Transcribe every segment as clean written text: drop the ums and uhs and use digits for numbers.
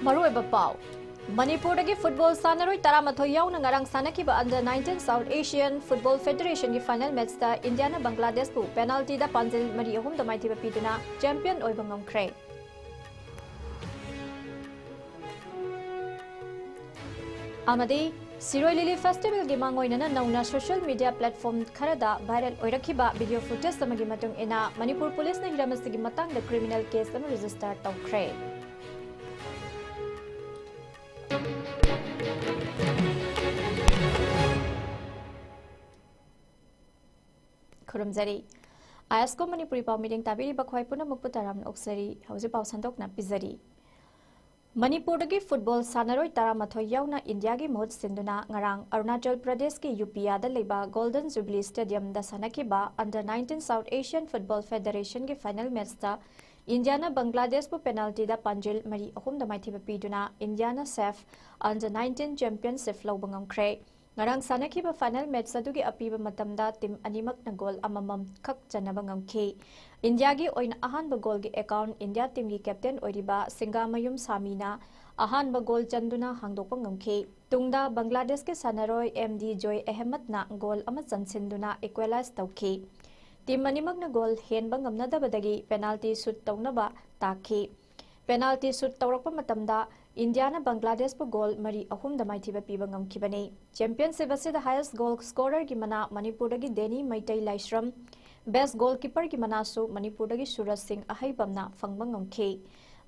Maroi Bapau. Manipur dagi football sanaroi taramatho yauna ngarang sanakiba under 19 South Asian Football Federation ki final match ta India na Bangladesh pu penalty da panjil mari ahum da maithiba piduna champion oiba ngamkhre. Amadi Siroi Lily Festival gi mangoina nauna social media platform kharada viral oirakiba video footage samagi matung ena Manipur police na hiramasigi matang da criminal case am register tawkhre. Kurumzari ISCOM Manipuri Pau meeting tabiri bakhwai puna mukputaram oksari hauji pau sandok na pizari Manipur dagi football sanaroi taramatho yauna India gi mohut sinduna ngarang Arunachal Pradesh ki UPA da leba Golden Jubilee Stadium da sanakiba under 19 South Asian Football Federation ki final match ta India na Bangladesh pu penalty da panjil mari ahum da maithiba piduna India na SAF under 19 championship lobangam khre ngarang sanakiba final match adugi apiba matamda team animak na goal amamam khak chanaba ngamkhi India gi oina ahanba goal gi account India team gi captain oiriba Singamayum Samina ahanba goal chanduna hangdokpa ngamkhi tungda Bangladesh ke sanaroi MD Joy Ahmed na goal ama chansinduna equalize tawkhi team animak na goal henba ngamnadabadagi penalty shoot tawnaba takhi penalty shoot tawrakpa matamda India na Bangladesh pu goal mari ahum da maithiba piba ngamkhibani championship asida highest goal scorer gi mana Manipur dagi Deni Maitai Laisram best goalkeeper gi mana su Manipur dagi Suraj Singh ahaibamna phangba ngamkhi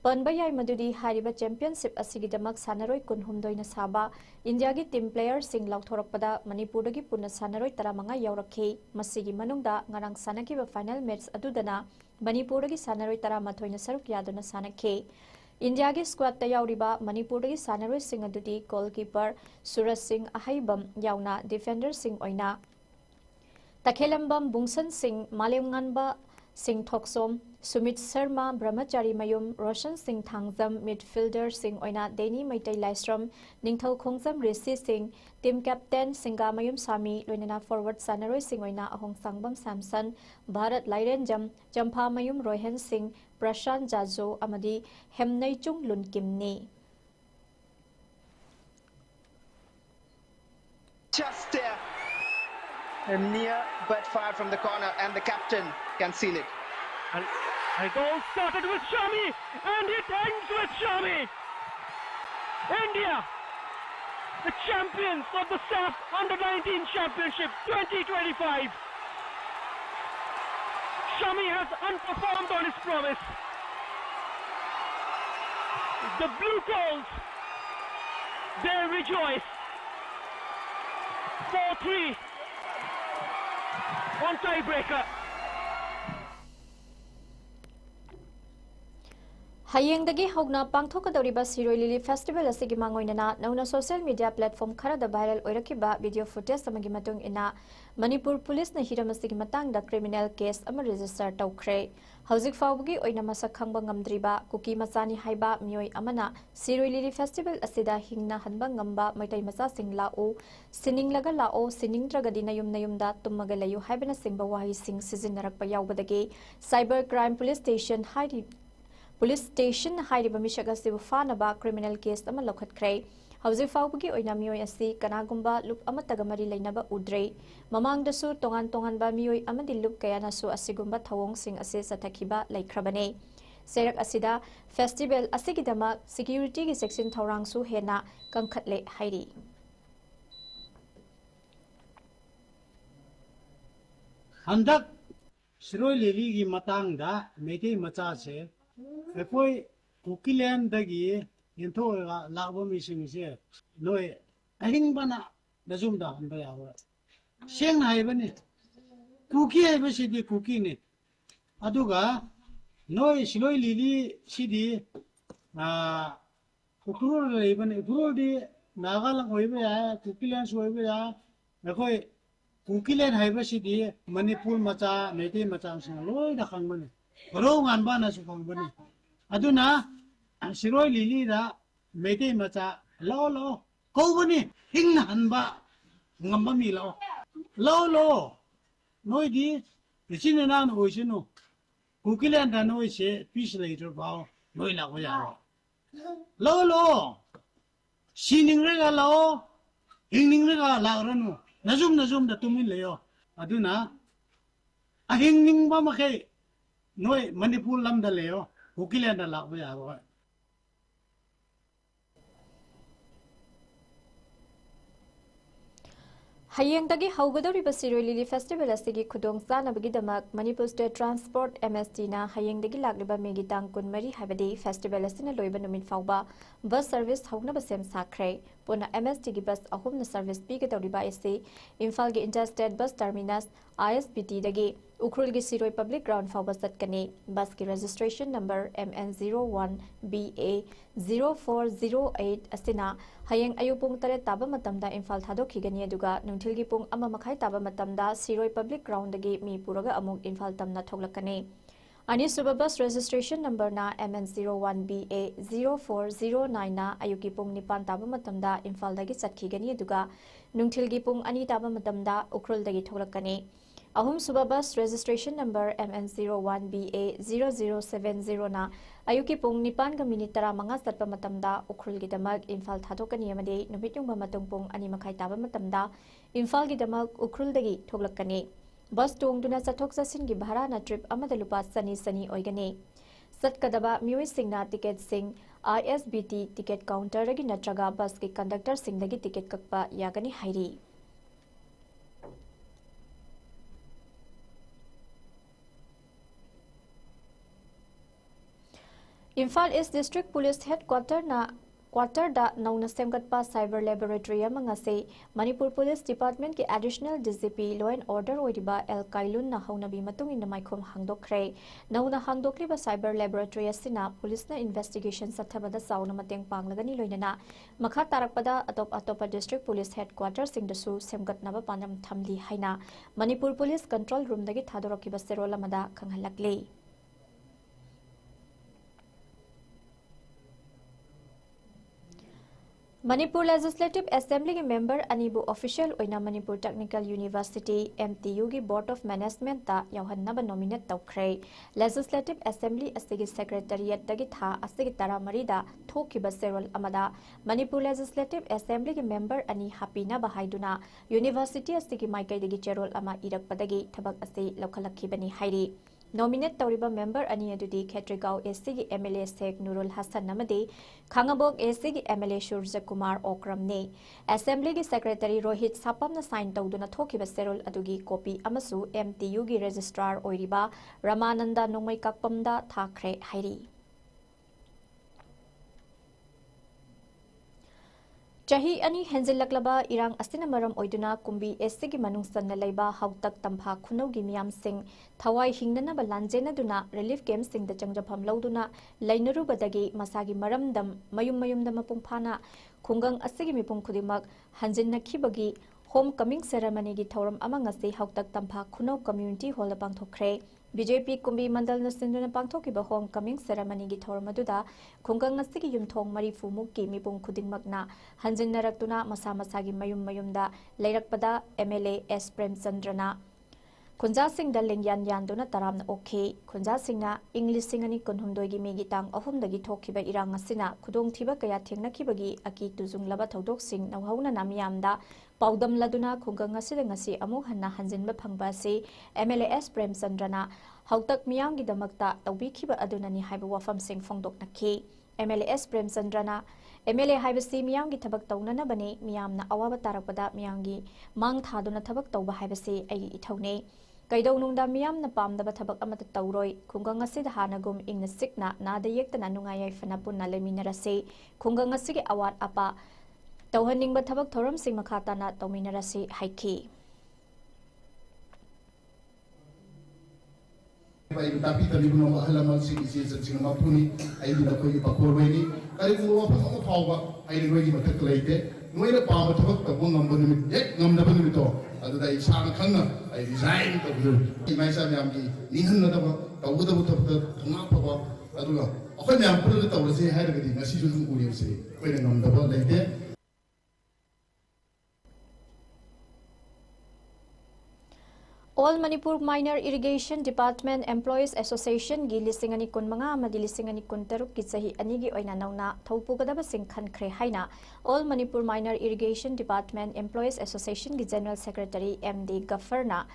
panba yai madudi hariba championship asigi damak sanaroi kunhumdoi na saba India gi team player sing lauthorakpada Manipur dagi punna sanaroi taramanga yaurakhi masigi manungda ngarang sanakiba final match adudana Manipur dagi sanaroi taramathoi na saruk yaduna sanakhi India gi squad ta yauriba Manipur dagi sanaroi sing adudi goalkeeper Suraj Singh ahaibam yauna defender sing oina Takhelambam Bungsan Singh Malemnganba Singh Thoksom Sumit Sharma Brahmachari Mayum Roshan Singh Thangzam midfielder Singh oina Deni Maitai Laisram Ningthau Khongzam Rishi Singh team captain Singamayum Sami loinana forward sanaroi Singh oina Ahong Sangbam Samson Bharat Lairenjam Champha Mayum Rohan Singh Prashant Jajo amadi Hemnai Chung Lunkimni just there near but far from the corner and the captain can seal it. And the goal started with Shami and it ends with Shami. India, the champions of the SAF Under-19 Championship 2025. Shami has unperformed on his promise. The blue goals, they rejoice. 4-3 on tiebreaker. Hayeng dagi hogna pangthokadoriba Siroi Lily Festival asigi mangoinana nauna social media platform kharada viral oirakiba video footage samagi matung ina Manipur police na hiramasigi matangda criminal case ama register tawkhre hauzik fawgi oina masak khangba ngamdriba kuki machani haiba mioi amana Siroi Lily Festival asida hingna hanba ngamba maitai macha singla o sining laga la o sining tragadi nayumda tummaga layu haibana singba wahi sing sizinnarakpa yawbadagi cyber crime police station hairiba mishaga sibu fanaba criminal case ama lokhatkhre hauji fawbugi oina mioi asi kanagumba loop amataga mari leinaba udre mamangda su tongan ba mioi amadi loop kayana su asigumba thawong sing ase satakhiba laikhrabane serak asida festival asigidama security gi section thawrang su hena kangkhatle hairi handak Siroi Lily gi matangda mete macha se ekoi kukilen dagi yentho labo mising se loi aling bana dazum da hamba yawa seng hai bani kuki hai ba sidi kuki ne aduga noi Siroi Lily sidi kukuro lai bani kukuro di nagalang hoiba ya kukilen soiba ya ekoi kukilen hai ba sidi Manipur macha mete macha sing loi da khang bani Bro ngan ba na su khang bani aduna Siroi Lily da mete macha lo ko bani hing han ba ngamba mi lo noi di chin na no sino kukilen da noi se peace later ba noi la ko ya lo sining rega lo hingning rega la ranu nazum da tumin leyo aduna a hingning ba makai noi manipur lam da leyo hukilan da la ba ya ba Hayengdagi haugadoriba Siroi Lily Festival asigi khudong chanabagi Manipur State Transport MST na hayengdagi lagliba megi tang kunmari habadi festival asina loiba numit fauba bus service haunaba sem sakre puna MST gi bus ahumna service pigadoriba ase Imphal gi Interstate Bus Terminus ISBT dagi Ukrul gi Siroi Public Ground fauba satkani bus gi registration number MN01BA 0408 asina hayeng ayupung tare taba matamda Imphal thadokigani aduga nungthil gi pung ama makhai taba matamda Siroi Public Ground dagi mi puraga amuk Imphal tamna thoglakani ani suba bus registration number na MN01BA 0409 na ayuki pung nipan taba matamda Imphal dagi chatkigani aduga nungthil gi pung ani taba matamda Ukrul dagi thoglakani Ahum suba bus registration number MN01BA 0070 na ayuki pung nipan ga minit tara manga satpa matamda Ukrul gi damag Imphal thadokani amade numit yung matung pung ani makhai taba matamda Imphal gi damag Ukrul dagi thoglakani bus tung duna chathok chasin gi bhara na trip amada lupa sani oigani satkadaba miwi singna ticket sing ISBT ticket counter ragi natraga bus ki conductor sing dagi ticket kakpa yagani hairi Imphal East District Police Headquarter da nauna semgatpa cyber laboratory amanga se Manipur Police Department ki additional DCP Law and Order oidiba El Kailun na haunabi matung in maikhom hangdokre nauna hangdokliba cyber laboratory asina police na investigation sathabada sauna mateng panglagani loinana makha tarakpada atop district police headquarters singdasu semgatnaba panam thamli haina Manipur Police Control Room dagi thadorokiba serola mada khanghalakle Manipur Legislative Assembly member Anibu official oina Manipur Technical University MTU gi Board of Management ta yauhannaba nominate tawkhre Legislative Assembly asigi Secretariat dagi tha asigi taramari da thokiba serol amada Manipur Legislative Assembly gi member ani hapina bahaiduna University asigi maikai dagi cherol ama irakpadagi thabak ase lokhalakibani hairi Nominate Tauriba member Ani Adudi Khetrigao SC MLA Sheikh Nurul Hassan Namadi Khangabok SC MLA Shurja Kumar Okram ne Assembly gi Secretary Rohit Sapam na sign tawduna thokiba serol adugi copy amasu MTU gi Registrar Oiriba Ramananda Nongmai Kakpamda thakre hairi Chahi ani henzillaklaba irang asina maram oiduna kumbi SC gi manungsan na leiba hautak tampha khunau gi miyam sing thawai hingnana balanjena duna relief camp sing da changjapam lauduna lainaru badagi masagi maramdam mayum da mapung phana khungang asigi mipung khudimak hanjinna khibagi homecoming ceremony gi thoram amanga se hautak tampha khunau community hall da pangthokre BJP kumbi mandal na sinduna pangthokiba homecoming ceremony gi thormaduda khungang asigi yumthong marifu mukki mipung khudingmakna hanjinnaratuna masa masagi mayum da leirakpada MLA S Premchandrana Khunja Singh da lengyan yanduna taramna okay Khunja Singhna English singani kunhumdoi gi megi tang ahum dagi thokiba irang asina khudong thiba kaya thengnakhibagi aki tuzung laba thodok sing nawhauna namiyamda paudam laduna khungang asida ngasi amu hanna hanjinba phangba se MLAS Premchandrana hautak miyam gi damakta tawbikhiba adunani haiba wafam sing phongdok nakhi MLAS Premchandrana MLA haibasi miyam gi thabak tawnana bane miyamna awaba tarakpada miyam gi mang thaduna thabak tawba haibasi ai ithone kaidau nungda miyam na pamdaba thabak amata tawroi khungang asida hanagum ingna sikna nada yektana nungayai fana punna leminarase khungang asigi awat apa tawhaningba thabak thoram sing makhata na tawminarase haiki Baik, tapi tadi pun nama halaman sih sing mapuni, ayo kita koi pakor ini. Kali itu apa sama tahu ayo koi kita terkelaite. Nuai le paham betul tabung ngam benut, ngam dah benut itu. Ada dah isang kena, ayo design tu betul. Ini saya ni amgi, nihan nada tahu betul tengah apa. Aduh lah, aku ni ambil tu tahu sih hari kali nasi jual kuliah sih. Koi ni ngam dah leite. All Manipur Minor Irrigation Department Employees Association gi lisingani kun manga amadi lisingani kun taruk ki sahi anigi oina nauna thaupugadaba sing khankhre haina All Manipur Minor Irrigation Department Employees Association gi General Secretary MD Gaffarna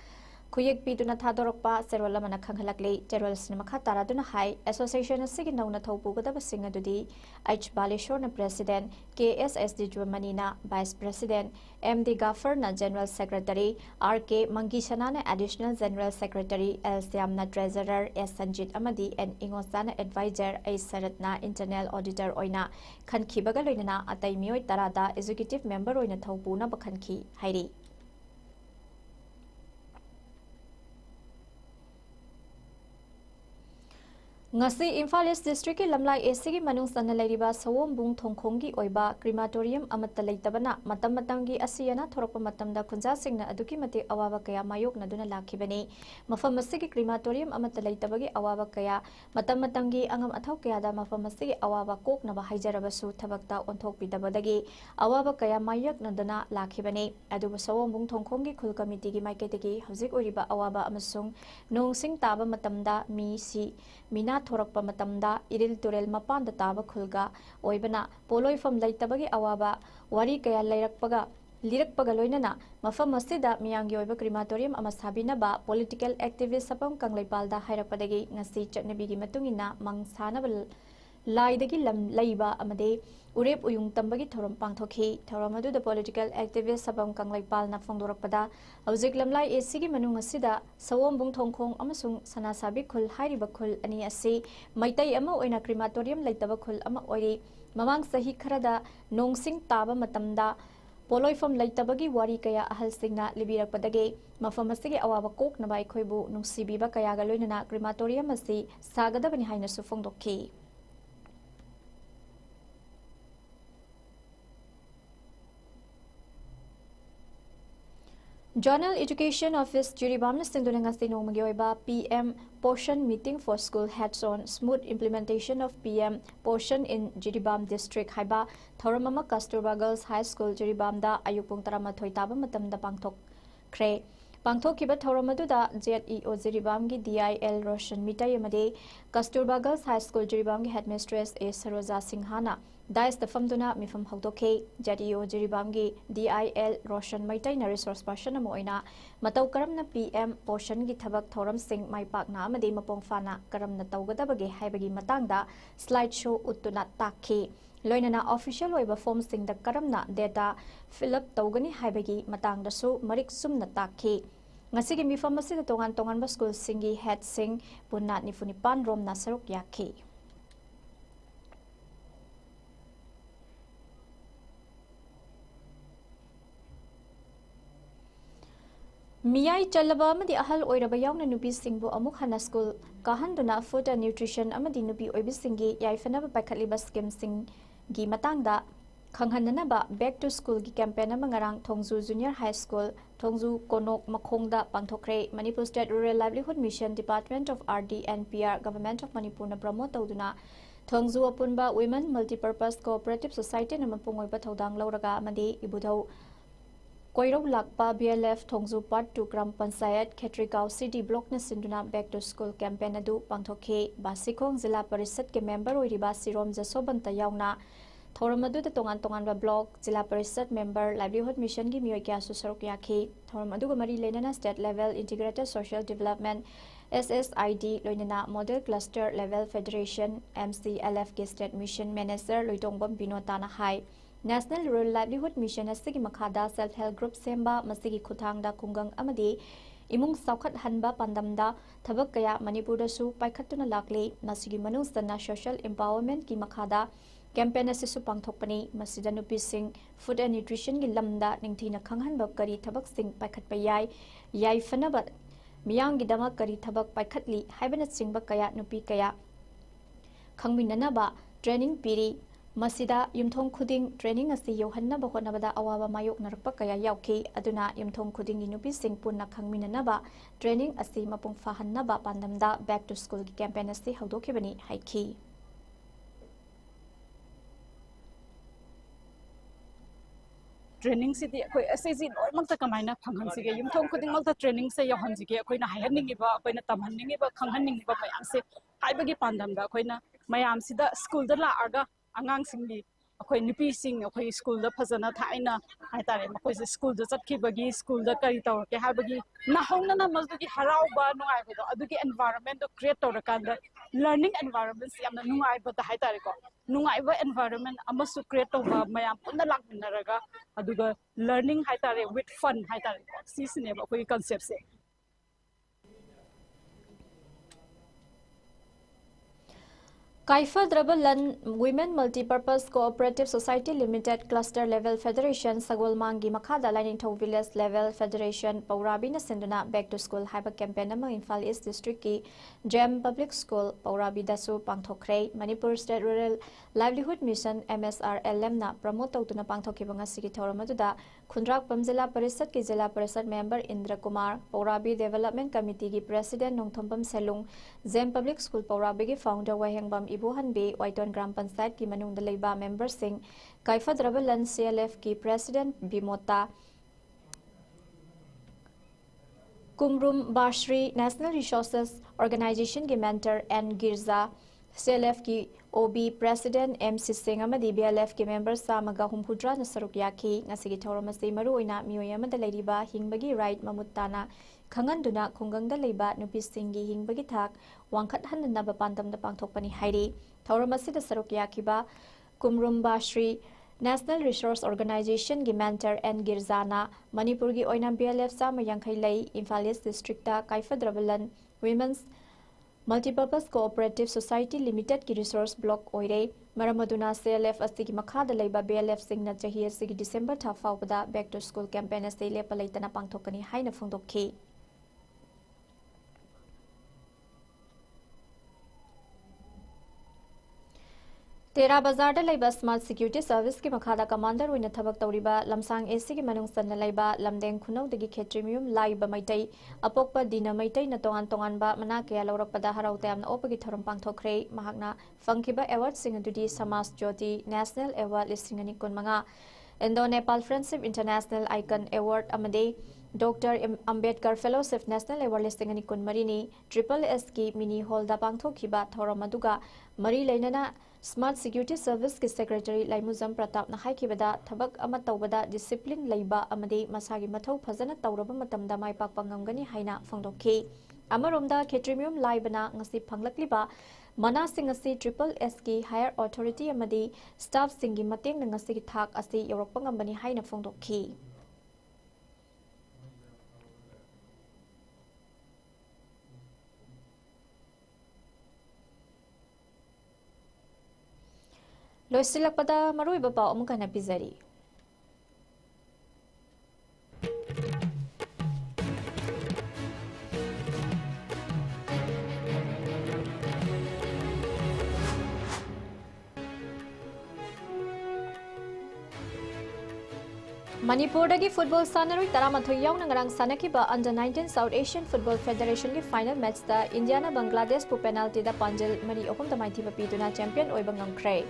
Kuyek Piduna Thadorokpa Serwala Mana Khanghalakle General Sinemakha Taraduna Hai Association Sigi Nauna Thaupugadaba sing adudi H Baleshorna President KSSD Jumanina Vice President MD Gaffarna General Secretary RK Mangishanana Additional General Secretary L Siamna Treasurer S Sanjit Amadi and Ingosana Advisor A Saratna Internal Auditor Oina Khankibaga Loinana Atai Mioi Tarada Executive Member Oina Thaupuna Bakhanki Hairi Ngasi Imphal East District ki Lamlai AC ki manung sana lairiba sawom bung thongkhong gi oiba crematorium amata leitabana matam matam gi asiyana thorokpa matamda khunja singna aduki mate awaba kaya mayok na duna lakhibani mafam asigi crematorium amata leitabagi awaba kaya matam gi angam athau kaya da mafam asigi awaba kok na ba haijarabasu thabakta onthok pidabadagi awaba kaya mayak na duna lakhibani aduba sawom bung thongkhong gi khul committee gi maiketegi hauzik oriba awaba amasung nong sing taba matamda mina thorakpa matamda iril turel mapanda taba khulga oibana poloi fam laitabagi awaba wari kaya lairakpaga lirakpaga loinana mafam asida miyangi oiba crematorium ama sabinaba political activist sapam kanglaipalda hairakpadagi ngasi chatnabigi matungina mangsana laidagi lam laiba amade urep uyung tambagi thorom pangthokhi thorom adu the political activist sabam kanglaipal na phongdorakpada hauzik lamlai AC gi manung asida sawom bung thongkhong amasung sanasabi khul hairiba khul ani ase maitai ama oina crematorium laitaba khul ama ori mamang sahi kharada nongsing taba matamda poloifam laitabagi wari kaya ahal singna libirakpadage mafam asigi awaba kok na bai khoibu nungsibiba kaya ga loinana crematorium asi sagadabani haina su phongdokhi Journal Education Office Jiribamna Sindunanga Sinong Magyoiba PM Portion Meeting for School Heads on Smooth Implementation of PM Portion in Jiribam District Haiba Thoramama Kasturba Girls High School Jiribamda Ayupung Taramathoi Taba Matamda Pangthok Kre Pangthokiba Thoramaduda ZEO Jiribamgi DIL Roshan Mitai Amade Kasturba Girls High School Jiribamgi Headmistress A Saroja Singhana Dais the Famduna Mifam Haudoke, Jadio Jiribamgi, DIL Roshan Maitai na resource person Moina, Matau Karam na PM Portion Gitabak Thoram Singh Mai Pak na Made Mapong Fana, Karam na Taugadabagi Haibagi Matanga, slideshow Utuna Taki. Loinana official Weba form Sing the Karam na data, Philip Taugani Haibagi Matang the Su, Marik Sum na Taki. Ngasigi Mifamasi the Tongan ba School Singi Head Sing, Punat Nifunipan Rom Nasaruk Yaki. Miyai Chalaba Amadi Ahal Oiraba Yauna Nubi Singbo Amuk Hana School Kahanduna Food and Nutrition Amadi Nubi Oibisingi Yaifanaba Pakaliba Skim Sing Gi Matangda Kanghananaba Back to School Gi Campaign Amangarang Tongzu Junior High School Tongzu Konok Makhongda Pangthokre Manipur State Rural Livelihood Mission Department of RD and PR Government of Manipur na promote Tauduna Tongzu Apunba Women Multipurpose Cooperative Society Namapungoiba Taudang Lauraga Amadi Ibudau Koirau Lakpa BLF Tongzu Part 2 Gram Panchayat Khetrikau City Block na Sinduna Back to School Campaign adu Pangthokhe Basikong Zilla Parishad ke member oiriba Sirom Jasobanta yauna Thoram adu tongan ba block Zilla Parishad member Livelihood Mission gi miyoi kya su saruk yakhi Thoram adu mari lenana State Level Integrated Social Development SSID loinana Model Cluster Level Federation MCLF ke State Mission Manager Loitongbam Binotana Hai National Rural Livelihood Mission asigi makhada self-help group semba masigi khutangda kungang amadi imung saukhat hanba pandamda thabak kaya Manipurda su paikhatuna lakle masigi manungsana social empowerment ki makhada campaign asisu pangthokpani masida nupi sing food and nutrition gi lamda ningthina khanghanba kari thabak sing paikhatpa yai fanaba miyang gi dama kari thabak paikhatli haibana singba kaya nupi kaya khangminanaba training piri Masida Yumthong Khuding training asi yohanna bahonabada awaba mayok narakpa kaya yauki aduna Yumthong Khuding inupi sing punna khangminanaba training asi mapung fahannaba pandamda back to school campaign asi haudokibani haiki training से अखोई SAG लोइमक्ता कमाइना फंगहनसिगे युमथों खुदिंगमक्ता training से यहनसिगे अखोइना हायहनिंगिबा अखोइना तमहनिंगिबा खंगहनिंगिबा मयामसे हाइबगी पांदमदा अखोइना मयामसिदा school दा लाआगा आंगांसिंगी अखोइ नुपीसिंग अखोइ school दा फजना थाइना हाइतारे मखोइसे school दा चटखिबगी school दा करि तौरके हाइबगी नाहौनना मजदुगी हराउबा नुआइबदो अदुगी एनवायरनमेंट दो क्रिएट तौरकांदा लर्निंग एनवायरनमेंट यामना नुआइबदा हाइतारेको नुआइबा एनवायरनमेंट अमसु क्रिएट तौबा मयाम पुन्ना लाकमिनरगा अदुगा लर्निंग हाइतारे विथ फन हाइतारे सिसनेबा अखोइ कांसेप्ट से Kaifadra Lan Women Multipurpose Cooperative Society Limited Cluster Level Federation Sagolmangi Makhada Lining Thau Village Level Federation Paurabi na senduna Back to School Hyper Campaign among Imphal East District ki Gem Public School Paurabi dasu pangthokre Manipur State Rural Livelihood Mission MSRLM na promote tawtuna pangthokibang asigi thawramaduda Khundrak Pamjila Parisad ki Jila Parisad Member Indra Kumar Paurabi Development Committee ki President Nongthombam Selung Gem Public School Paurabi ki Founder Wahengbam Ibuhan Bay Waiton Gram Panchayat ki manung da leiba member sing Kaifadra Lan CLF ki President Bimota Kumrum Bashri National Resources Organization ki mentor N Girza CLF ki OB President MC Singh amadi BLF ki member samaga humphudra na saruk yaki ngasigi thawramasi maruoina mioy amada leiriba hingbagi right mamuttana khanganduna khungangda leiba nupisingi hingbagi thak wangkhat hannaba pandamda pangthokpani hairi thawramasi da saruk yakiba Kumrumba Shri National Resource Organization gi mentor N Girzana Manipur gi oina BLF sama yangkhai lei Imphal East District ta Kaifadrabalan Women's Multipurpose Cooperative Society Limited ki resource block oire maramaduna CLF asigi makhada leiba BLF singna chahi asigi December tha fawbada back to school campaign ase lepa leitana pangthokani haina phongdokhi Tera Bazar da leiba Smart Security Service ki makhada commander oina thabak tawriba lamsang AC ki manung sanna leiba lamdeng khunau dagi khetrimium laiba maitai apokpa dina maitai na tongan tongan ba mana kya laurakpada harau tamna opagi thoram pangthokre mahakna fangkiba award sing adudi Samas Jyoti National Award listingani kunmanga Indo Nepal Friendship International Icon Award amade Dr. Ambedkar Fellowship National Award listingani kunmarini Triple S ki mini hall da pangthokhiba thoramaduga mari leinana Smart Security Service ki Secretary Laimuzam Pratap na haikibada thabak ama tawbada discipline leiba amadi masagi mathau phajana tawraba matamda mai pakpa ngamgani haina phangdokhi amaromda khetrimium laibana ngasi phanglakliba mana singasi Triple S ki higher authority amadi staff singi mateng na ngasi ki thak asi yorokpa ngambani haina phangdokhi Loisilakpada marui bapa omukana pizari. Manipur dagi football sanarui taramathoy yauna ngarang sanakiba under 19 South Asian Football Federation ki final match da India na Bangladesh pu penalty da panjil mari ahum da maithiba piduna champion oiba ngamkhre.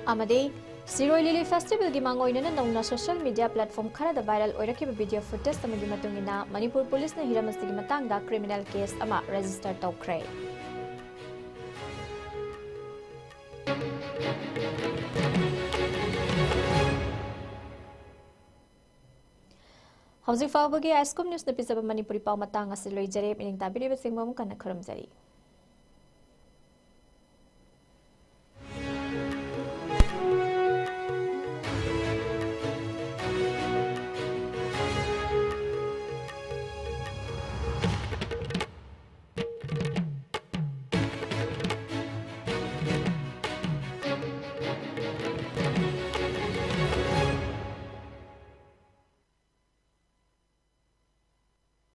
Amade Siroi Lily Festival gi mangoina na nauna social media platform khara da viral oirakiba video footage tamagi matungina Manipur police na hiramasti gi matang da criminal case ama register tawkhre. Hausi fawbagi ISCOM news na pisaba Manipuri pau matang asiloi jare mining tabiri besing mamu kana kharamjari.